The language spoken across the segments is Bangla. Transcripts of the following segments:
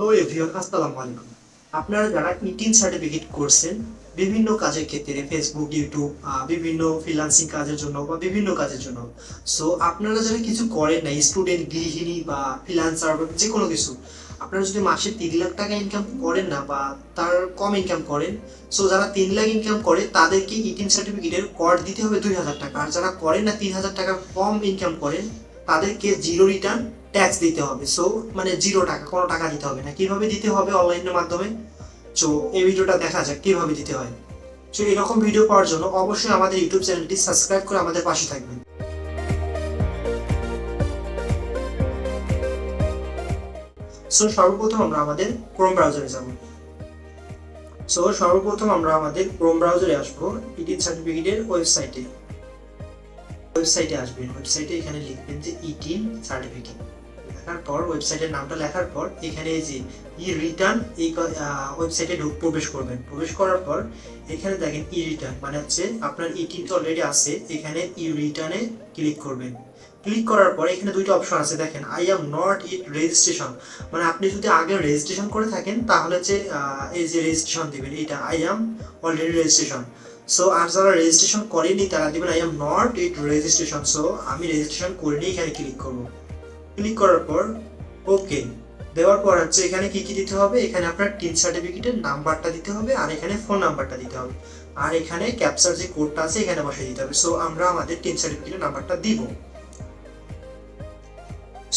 হ্যালো এভরিওয়ান, আসসালামু আলাইকুম। আপনারা যারা ইটিন সার্টিফিকেট করছেন বিভিন্ন কাজের ক্ষেত্রে ফেসবুক, ইউটিউব, বিভিন্ন ফ্রিল্যান্সিং কাজের জন্য বা বিভিন্ন কাজের জন্য, সো আপনারা যারা কিছু করেন না, স্টুডেন্ট, গৃহিণী বা ফ্রিল্যান্সার বা যে কোনো কিছু, আপনারা যদি মাসে 3 লাখ টাকা ইনকাম করেন না বা তার কম ইনকাম করেন, সো যারা 3 লাখ ইনকাম করে তাদেরকে ইটিন সার্টিফিকেটের কর দিতে হবে 2,000 টাকা। আর যারা করেন না, 3,000 টাকা কম ইনকাম করেন, তাদেরকে জিরো রিটার্ন ট্যাক্স দিতে হবে। সো মানে 0 টাকা, কোনো টাকা দিতে হবে না। কিভাবে দিতে হবে অনলাইনের মাধ্যমে, সো এই ভিডিওটা দেখা যাক কিভাবে দিতে হয়। সো এরকম ভিডিও পাওয়ার জন্য অবশ্যই আমাদের ইউটিউব চ্যানেলটি সাবস্ক্রাইব করে আমাদের পাশে থাকবেন। সো সর্বপ্রথম আমরা আমাদের ক্রোম ব্রাউজারে যাব। সর্বপ্রথম আমরা আমাদের ক্রোম ব্রাউজারে আসবো, ইটিন সার্টিফিকেটের ওয়েবসাইটে আসবেন। ওয়েবসাইটে এখানে লিখবেন যে ইটিন সার্টিফিকেট। লেখার পর ওয়েবসাইটের নামটা লেখার পর এখানে এই যে ই রিটার্ন, এই ওয়েবসাইটে প্রবেশ করবেন। প্রবেশ করার পর এখানে দেখেন ই রিটার্ন মানে হচ্ছে আপনার ইটিন তো অলরেডি আছে, এখানে ই রিটার্নে ক্লিক করবেন। ক্লিক করার পর এখানে দুইটা অপশন আছে, দেখেন I am not yet registration, মানে আপনি যদি আগে রেজিস্ট্রেশন করে থাকেন তাহলে যে এই যে রেজিস্ট্রেশন দিবেন, এটা I am already registration. So আর যারা রেজিস্ট্রেশন করেনি তারা দিবেন I am not yet registration. So আমি রেজিস্ট্রেশন করিনি, এখানে ক্লিক করবো। ক্লিক করার পর ওকে দেওয়ার পর হচ্ছে এখানে কি কি দিতে হবে, এখানে আপনার টিন সার্টিফিকেটের নাম্বারটা দিতে হবে, আর এখানে ফোন নাম্বারটা দিতে হবে, আর এখানে ক্যাপচার যে কোডটা আছে এখানে বসিয়ে দিতে হবে। সো আমরা আমাদের টিন সার্টিফিকেটের নাম্বারটা দিব।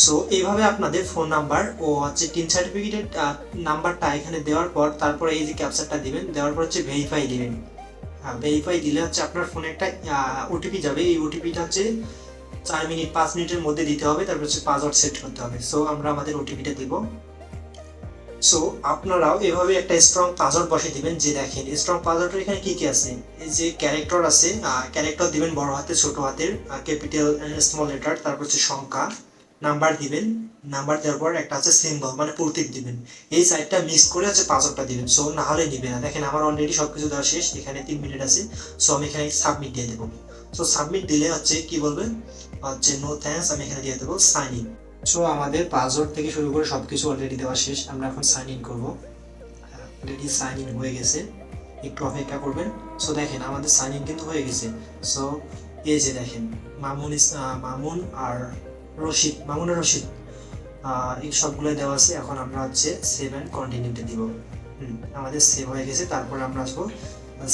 সো এইভাবে আপনাদের ফোন নাম্বার ও হচ্ছে টিন সার্টিফিকেটের নাম্বারটা এখানে দেওয়ার পর তারপরে এই যে ক্যাপচারটা দিবেন, দেওয়ার পর হচ্ছে ভেরিফাই দিবেন। ভেরিফাই দিলে হচ্ছে আপনার ফোনে একটা ওটিপি যাবে। এই ওটিপিটা হচ্ছে 4 মিনিট 5 মিনিটের মধ্যে দিতে হবে, তারপর হচ্ছে পাসওয়ার্ড সেট করতে হবে। সো আমরা আমাদের ওটিপিটা দিব। সো আপনারাও এভাবে একটা স্ট্রং পাসওয়ার্ড বসিয়ে দিবেন। যে দেখেন স্ট্রং পাসওয়ার্ডের এখানে কি কি আছে, এই যে ক্যারেক্টার আছে, ক্যারেক্টার দিবেন বড় হাতে, ছোট হাতের, ক্যাপিটাল, স্মল লেটার, তারপর হচ্ছে সংখ্যা, নাম্বার দিবেন। নাম্বার দেওয়ার পর একটা আছে সিম্বল মানে প্রতীক দিবেন। এই সাইডটা মিক্স করে হচ্ছে পাসওয়ার্ডটা দিবেন। সো না হলে নিবে না। দেখেন আমার অলরেডি সবকিছু দেওয়া শেষ, এখানে 3 মিনিট আছে। সো আমি এখানে সাবমিট দিয়ে দেবো। সো সাবমিট দিলে হচ্ছে কি বলবে, হচ্ছে নো থ্যাঙ্কস, আমি এখানে দিয়ে দেবো সাইন ইন। সো আমাদের পাসওয়ার্ড থেকে শুরু করে সবকিছু অলরেডি দেওয়া শেষ, আমরা এখন সাইন ইন করবো। অলরেডি সাইন ইন হয়ে গেছে, একটু অপেক্ষা করবেন। সো দেখেন আমাদের সাইন ইন কিন্তু হয়ে গেছে। সো এই যে দেখেন মামুন আর রশিদ, মামুন আর রশিদ, এই সবগুলো দেওয়া আছে। এখন আমরা হচ্ছে সেভ অ্যান্ড কন্টিনিউতে দিব। আমাদের সেভ হয়ে গেছে। তারপর আমরা আসবো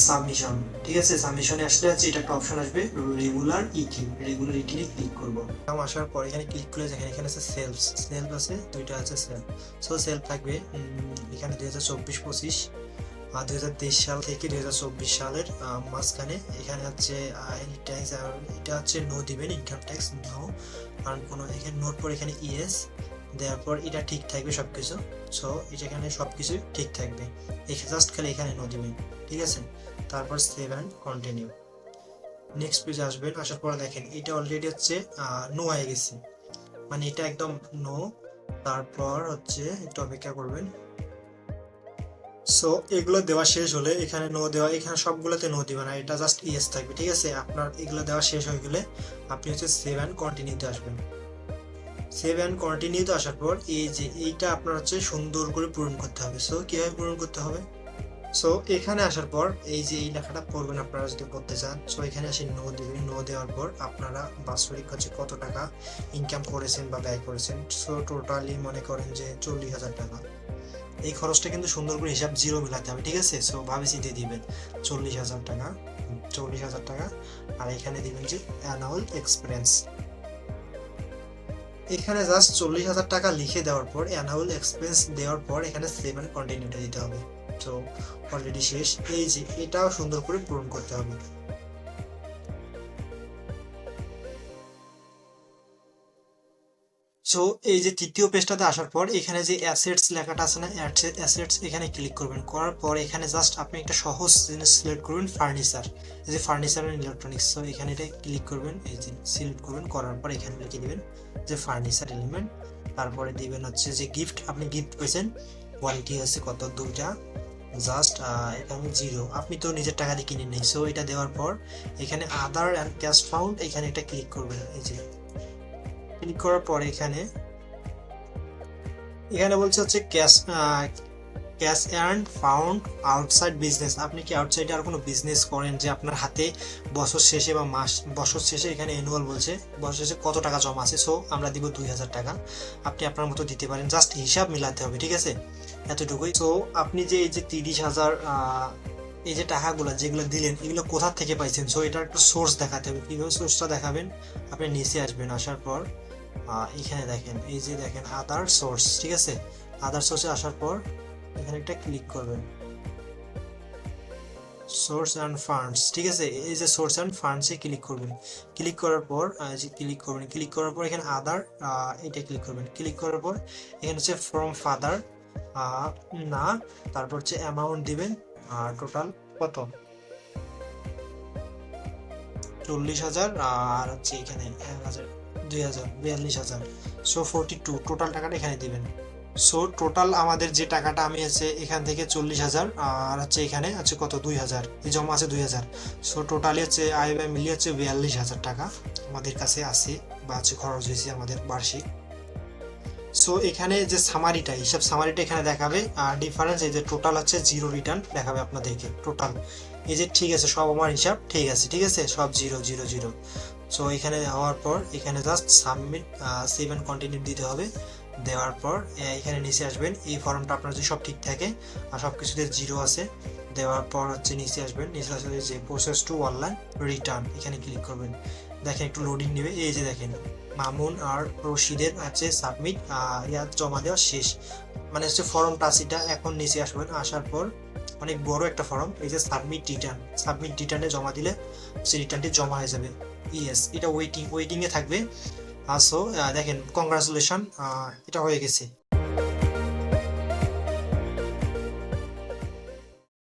সাবমিশন। ঠিক আছে, সাবমিশনে আসলে হচ্ছে এটা একটা অপশন আসবে, রেগুলার ইটিনে ক্লিক করবো। আসার পর এখানে ক্লিক করে দেখেন এখানে আছে সেলফ আছে, দুইটা আছে সেলফ। সো সেলফ থাকবে এখানে 2024-25, 2023 সাল থেকে 2024 সালের মাঝখানে। এখানে হচ্ছে ট্যাক্স, এটা হচ্ছে নো দিবেন, ইনকাম ট্যাক্স নো। আর কোনো এখানে নোট পর এখানে ইয়েস দেওয়ার পর এটা ঠিক থাকবে সবকিছু। সো এখানে সবকিছু ঠিক থাকবে, জাস্ট খালি এখানে নো দিবেন। ঠিক আছে, তারপর সেভ অ্যান্ড কন্টিনিউ। নেক্সট পেজে আসবেন। আসার পর দেখেন এটা অলরেডি হচ্ছে নো হয়ে গেছে, মানে এটা একদম নো। তারপর হচ্ছে একটু অপেক্ষা করবেন। সো এগুলো দেওয়া শেষ হলে এখানে নো দেওয়া, এখানে সবগুলোতে নো দিবে না, এটা জাস্ট ইয়েস থাকবে। ঠিক আছে, আপনার এগুলো দেওয়া শেষ হয়ে গেলে আপনি হচ্ছে সেভ অ্যান্ড কন্টিনিউতে আসবেন। সেভ অ্যান্ড কন্টিনিউতে আসার পর এই যে এইটা আপনার হচ্ছে সুন্দর করে পূরণ করতে হবে। সো কিভাবে পূরণ করতে হবে, সো এখানে আসার পর এই যে এই লেখাটা পড়বেন আপনারা যদি করতে চান। সো এখানে এসে নো দিবেন। নো দেওয়ার পর আপনারা বাৎসরিক হচ্ছে কত টাকা ইনকাম করেছেন বা ব্যয় করেছেন। সো টোটালি মনে করেন যে 40,000 টাকা। এই খরচটা কিন্তু সুন্দর করে হিসাব জিরো মিলাতে হবে। ঠিক আছে, সো ভাবে চিন্তে দিবেন 40,000 টাকা, 40,000 টাকা। আর এখানে দিবেন যে অ্যানুয়াল এক্সপেন্স। এখানে জাস্ট 40,000 টাকা লিখে দেওয়ার পর অ্যানুয়াল এক্সপেন্স দেওয়ার পর এখানে সেভ অ্যান্ড কন্টিনিউটা দিতে হবে। তো অলরেডি শেষ। এই যে এটাও সুন্দর করে পূরণ করতে হবে। সো এই যে তৃতীয় পেজটাতে আসার পর এখানে যে অ্যাসেটস লেখাটা আছে না, অ্যাসেটস, এখানে ক্লিক করবেন। করার পর এখানে জাস্ট আপনি একটা সহজ জিনিস সিলেক্ট করবেন, ফার্নিচার। এই যে ফার্নিচার অ্যান্ড ইলেকট্রনিক্স। সো এখানে এটা ক্লিক করবেন, এই যে সিলেক্ট করবেন। করার পর এখানে লিখে দিবেন যে ফার্নিচার এলিমেন্ট। তারপরে দিবেন হচ্ছে যে গিফট, আপনি গিফট পেয়েছেন, কোয়ালিটি আছে কত, 2টা। জাস্ট এখানে 0, আপনি তো নিজের টাকা দিয়ে কিনে নেই। সো এটা দেওয়ার পর এখানে আদার অ্যান্ড ক্যাশ ফাউন্ড, এখানে একটা ক্লিক করবেন। এই যে ক্লিক করার পর এখানে এখানে বলছে হচ্ছে ক্যাশ এয়ার্ন ফাউন্ড আউটসাইড বিজনেস। আপনি কি আউটসাইডে আর কোনো বিজনেস করেন যে আপনার হাতে বছর শেষে বা বছর শেষে, এখানে অ্যানুয়াল বলছে, বছর শেষে কত টাকা জমা আছে, সো আমরা দিব 2000 টাকা। আপনি আপনার মতো দিতে পারেন, জাস্ট হিসাব মিলাতে হবে, ঠিক আছে, এতটুকুই। সো আপনি যে এই যে 30,000 এই যে টাকাগুলো যেগুলো দিলেন এগুলো কোথা থেকে পাইছেন, সো এটার একটা সোর্স দেখাতে হবে। কীভাবে সোর্সটা দেখাবেন, আপনি নিচে আসবেন, আসার পর এখানে দেখেন, এই যে দেখেন আদার সোর্স, ঠিক আছে, আদার সোর্সে আসার পর এখানে একটা ক্লিক করবেন, সোর্স অ্যান্ড ফান্ডস, ঠিক আছে, এই যে সোর্স অ্যান্ড ফান্ডসে ক্লিক করবেন। ক্লিক করার পর যে ক্লিক করার পর এখানে আদার, এটা ক্লিক করবেন। ক্লিক করার পর এখানে হচ্ছে ফ্রম ফাদার না, তারপর হচ্ছে অ্যামাউন্ট দিবেন, টোটাল কত, 40,000, আর হচ্ছে এখানে 1,000, 2,000, 42,000, সো 42 টোটাল টাকাটা এখানে দিবেন। সো টোটাল আমাদের যে টাকাটা আমি আছে এখান থেকে 40,000, আর হচ্ছে এখানে আছে কত, 2,000, এই জমা আছে 2,000। সো টোটালি হচ্ছে আয় ব্যয় মিলিয়ে হচ্ছে 42,000 টাকা আমাদের কাছে আছে বা হচ্ছে খরচ হয়েছে আমাদের বার্ষিক। সো এখানে যে সামারিটা, হিসাব সামারিটা এখানে দেখাবে, আর ডিফারেন্স এই যে টোটাল হচ্ছে জিরো রিটার্ন দেখাবে আপনাদেরকে টোটাল। এই যে ঠিক আছে, সব আমার হিসাব ঠিক আছে, ঠিক আছে, সব 0 0 0। সো এখানে হওয়ার পর এখানে just submit, save and continue দিতে হবে। দেওয়ার পর এখানে নিচে আসবেন, এই ফর্মটা আপনার যদি সব ঠিক থাকে আর সব কিছুতে জিরো আছে, দেওয়ার পর হচ্ছে নিচে আসবেন, নিচে আসলে যে প্রসেস টু অনলাইন রিটার্ন এখানে ক্লিক করবেন। দেখেন একটু লোডিং নেবে, এই যে দেখেন মামুন আর রশিদের আছে সাবমিট, জমা দেওয়া শেষ, মানে হচ্ছে ফর্মটা আছে এটা। এখন নিচে আসবেন, আসার পর অনেক বড় একটা ফর্ম, এই যে সাবমিট রিটার্নে জমা দিলে সেই রিটার্নটি জমা হয়ে যাবে। ইয়েস, এটা ওয়েটিংয়ে থাকবে। সো দেখেন কংগ্রাচুলেশন, এটা হয়ে গেছে।